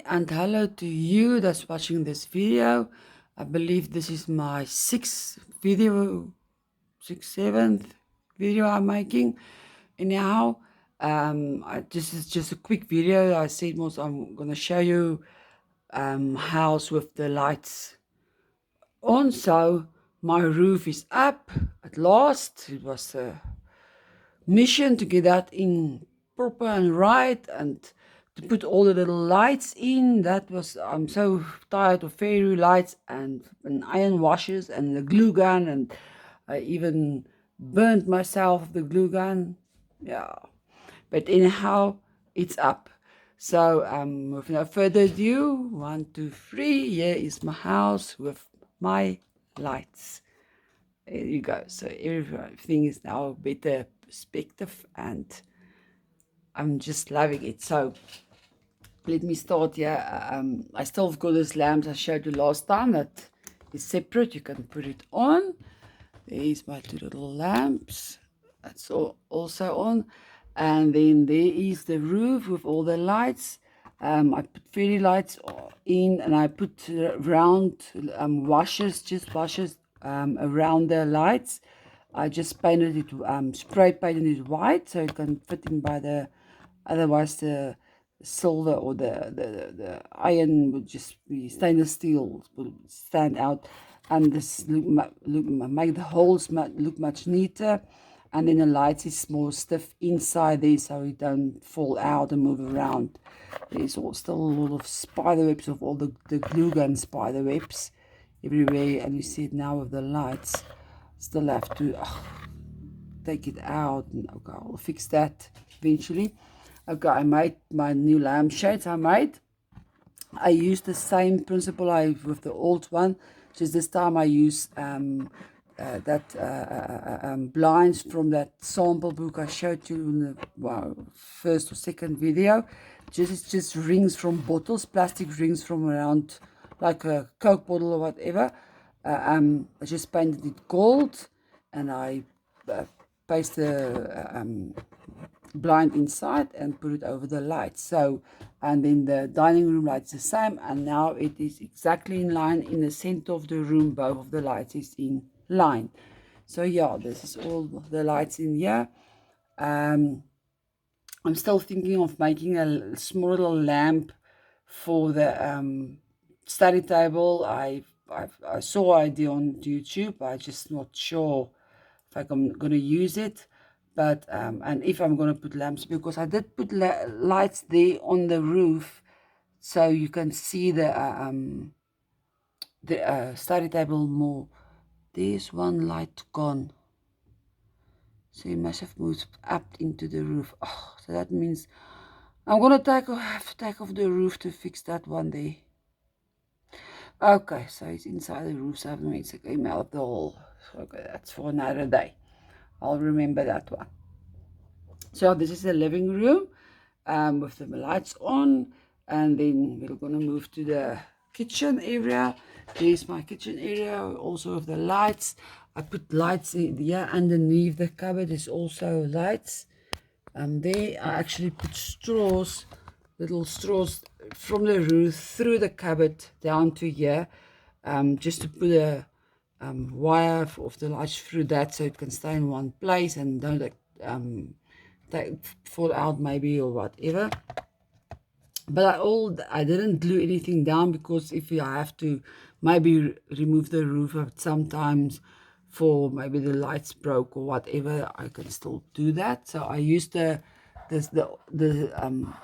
and hello to you that's watching this video. I believe this is my seventh video I'm making. Anyhow, this is just a quick video. I said most I'm gonna show you house with the lights on. So my roof is up at last. It was a mission to get that in proper and right, and to put all the little lights in. That was, I'm so tired of fairy lights and iron washers and the glue gun, and I even burnt myself with the glue gun. Yeah, but anyhow, it's up. So with no further ado, 1, 2, 3, here is my house with my lights. There you go. So everything is now a better perspective, and I'm just loving it. So let me start here. I still have got this lamp I showed you last time that is separate. You can put it on. There's my two little lamps. That's also on. And then there is the roof with all the lights. I put fairy lights in, and I put round washers, just washers around the lights. I just painted it, spray painted it white so it can fit in by the, otherwise the silver or the iron would just be, stainless steel would stand out, and this make the holes look much neater. And then the lights is more stiff inside there so it don't fall out and move around. There's still a lot of spider webs of all the glue gun spider webs everywhere, and you see it now with the lights. Still have to take it out, and okay, I'll fix that eventually. Okay, I made my new lampshades. I used the same principle with the old one, just this time I use blinds from that sample book I showed you in the first or second video. Just rings from bottles, plastic rings from around like a Coke bottle or whatever. I just painted it gold, and I paste the blind inside and put it over the lights. So, and then the dining room lights the same, and now it is exactly in line in the center of the room. Both of the lights is in line. So yeah, this is all the lights in here. I'm still thinking of making a small little lamp for the study table. I saw an idea on YouTube. I'm just not sure if I'm going to use it, but and if I'm going to put lamps, because I did put lights there on the roof so you can see the study table more. There's one light gone, so you must have moved up into the roof. Oh, so that means I'm gonna have to take off the roof to fix that one there. Okay, so it's inside the roof, so I haven't made it came out of the hole. Okay, that's for another day. I'll remember that one. So this is the living room with the lights on, and then we're gonna move to the kitchen area. There's my kitchen area, also with the lights. I put lights in here underneath the cupboard. There's also lights. There I actually put straws, little straws from the roof through the cupboard down to here, just to put a wire of the lights through that so it can stay in one place and don't fall out maybe or whatever. But I didn't glue anything down, because if I have to maybe remove the roof sometimes for maybe the lights broke or whatever, I can still do that. So I used the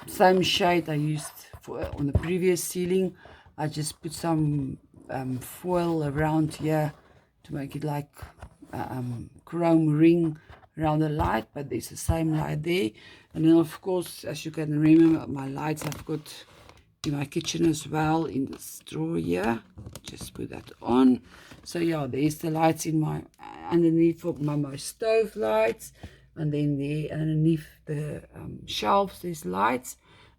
same shade I used for on the previous ceiling. I just put some foil around here to make it like chrome ring around the light, but there's the same light there. And then of course, as you can remember, my lights I've got in my kitchen as well in this drawer here. Just put that on. So yeah, there's the lights in my underneath for my stove lights, and then there underneath the shelves there's lights,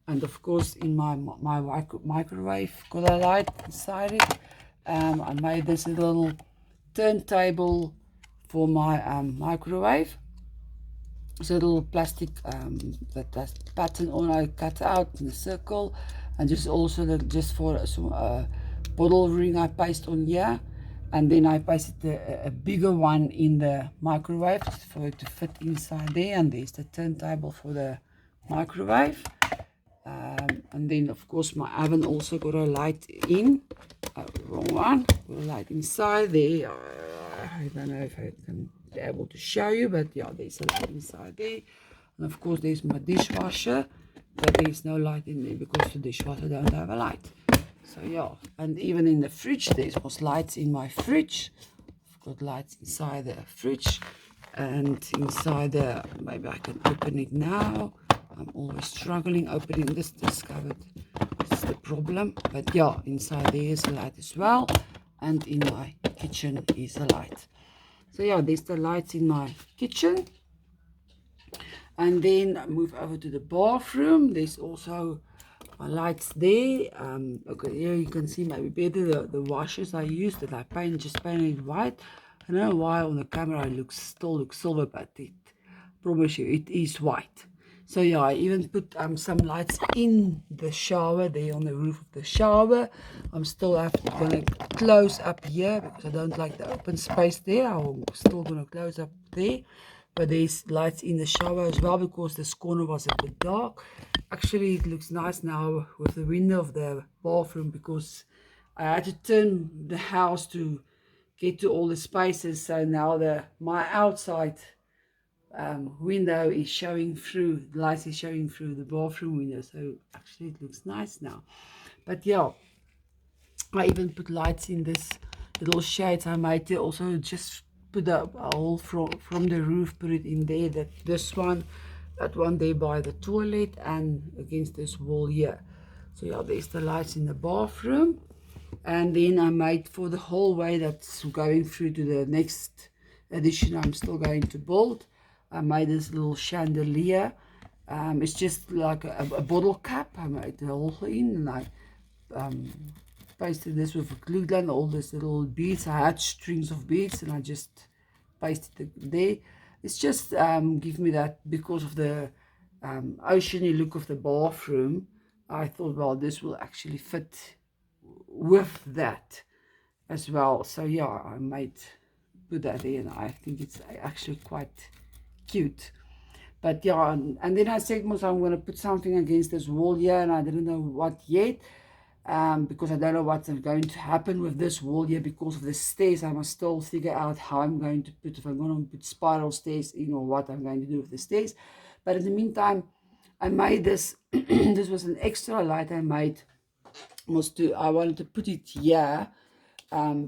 and of course in my microwave got a light inside it. I made this little turntable for my microwave. It's a little plastic that has pattern on. I cut out in a circle, and just also just for some bottle ring I paste on here, and then I pasted a bigger one in the microwave for it to fit inside there, and there's the turntable for the microwave. And then of course my oven also got a light in, wrong one, got a light inside there. I don't know if I can be able to show you, but yeah, there's a light inside there. And of course there's my dishwasher, but there's no light in there because the dishwasher don't have a light. So yeah, and even in the fridge there's lights in my fridge. I've got lights inside the fridge, and inside the, maybe I can open it now. I'm always struggling opening this cupboard. It's the problem. But yeah, inside there is a light as well, and in my kitchen is a light. So yeah, there's the lights in my kitchen. And then I move over to the bathroom. There's also my lights there. Okay, here you can see maybe better the washes I used that I just painted white. I don't know why on the camera it still looks silver, but I promise you it is white. So yeah, I even put some lights in the shower there on the roof of the shower. I'm still gonna close up here because I don't like the open space there. I'm still gonna close up there. But there's lights in the shower as well because this corner was a bit dark. Actually, it looks nice now with the window of the bathroom because I had to turn the house to get to all the spaces. So now my outside window is showing through, the light is showing through the bathroom window. So actually it looks nice now. But yeah, I even put lights in this little shades I made. Also just put a hole from the roof, put it in there, that one there by the toilet and against this wall here. So yeah, there's the lights in the bathroom. And then I made for the hallway that's going through to the next addition I'm still going to build, I made this little chandelier. It's just like a bottle cap. I made the hole in, and I pasted this with a glue gun, all these little beads. I had strings of beads and I just pasted it there. It's just give me that, because of the oceany look of the bathroom. I thought, well, this will actually fit with that as well. So yeah, I might put that in. I think it's actually quite cute. But yeah, and then I said, I'm going to put something against this wall here, and I didn't know what yet, because I don't know what's going to happen with this wall here because of the stairs. I must still figure out how I'm going to put, if I'm going to put spiral stairs in or what I'm going to do with the stairs. But in the meantime, I made this. This was an extra light I made. I wanted to put it here,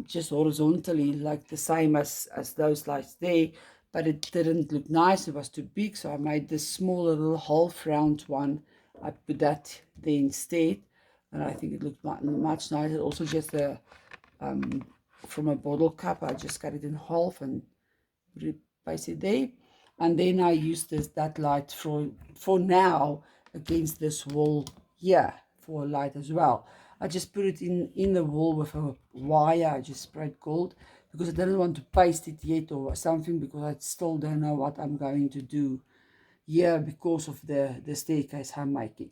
just horizontally, like the same as those lights there, but it didn't look nice. It was too big, so I made this smaller little half round one. I put that there instead, and I think it looked much nicer. Also, just from a bottle cap, I just cut it in half and place it there. And then I used that light for now against this wall here for a light as well. I just put it in the wall with a wire. I just sprayed gold because I didn't want to paste it yet or something, because I still don't know what I'm going to do here because of the staircase I'm making.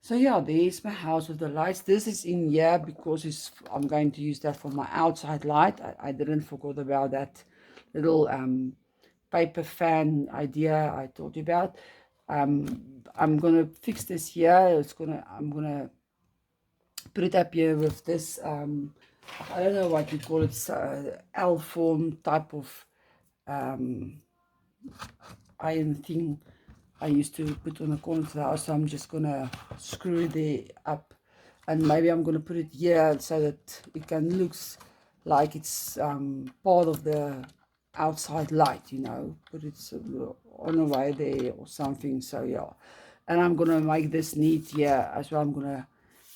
So yeah, there's my house with the lights. This is in here because I'm going to use that for my outside light. I didn't forget about that little paper fan idea I told you about. I'm gonna fix this here. I'm gonna put it up here with this I don't know what you call it, L form type of iron thing I used to put on the corner of the house. So I'm just gonna screw it there up, and maybe I'm gonna put it here so that it can looks like it's part of the outside light, you know, put it on the way there or something. So yeah, and I'm gonna make this neat here as well. I'm gonna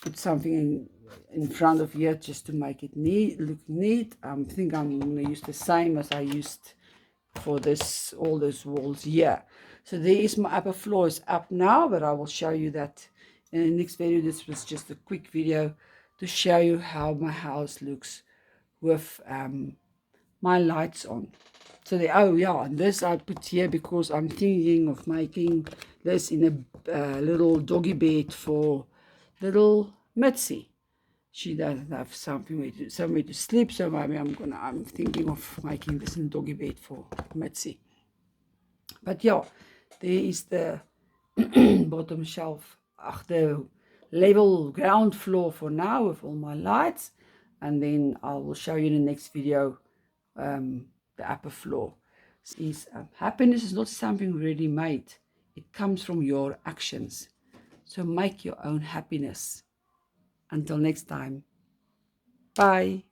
put something in front of here just to make it neat, look neat. I think I'm gonna use the same as I used for all those walls here. So there is my upper floor is up now, but I will show you that in the next video. This was just a quick video to show you how my house looks with my lights on. So oh yeah, and this I put here because I'm thinking of making this in a little doggy bed for little Mitzi. She doesn't have somewhere to sleep, so maybe I'm thinking of making this a doggy bed for Mitzi. But yeah, there is the bottom shelf, the level ground floor for now with all my lights, and then I will show you in the next video the upper floor. Happiness is not something ready made. It comes from your actions. So make your own happiness. Until next time. Bye.